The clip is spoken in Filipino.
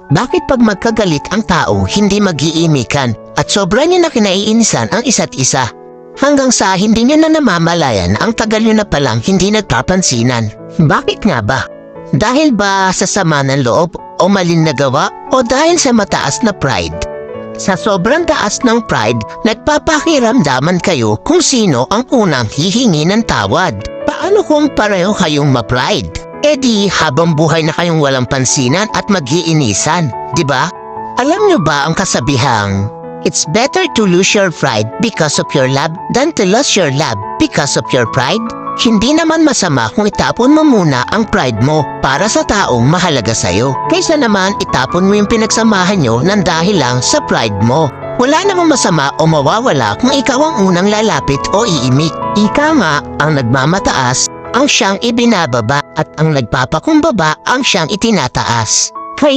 Bakit pag magkagalit ang tao, hindi mag-iimikan at sobra niyo na kinaiinisan ang isa't isa? Hanggang sa hindi niyo na namamalayan ang tagal niyo na palang hindi nagpapansinan. Bakit nga ba? Dahil ba sa sama ng loob o maling nagawa o dahil sa mataas na pride? Sa sobrang taas ng pride, nagpapakiramdaman kayo kung sino ang unang hihingi ng tawad. Paano kung pareho kayong ma-pride? E di habang buhay na kayong walang pansinan at mag-iinisan, di ba? Alam niyo ba ang kasabihang, it's better to lose your pride because of your love than to lose your love because of your pride? Hindi naman masama kung itapon mo muna ang pride mo para sa taong mahalaga sa'yo. Kaysa naman itapon mo yung pinagsamahan nyo ng dahil lang sa pride mo. Wala namang masama o mawawala kung ikaw ang unang lalapit o iimik. Ika nga ang nagmamataas ang siyang ibinababa at ang nagpapakumbaba ang siyang itinataas. Kaya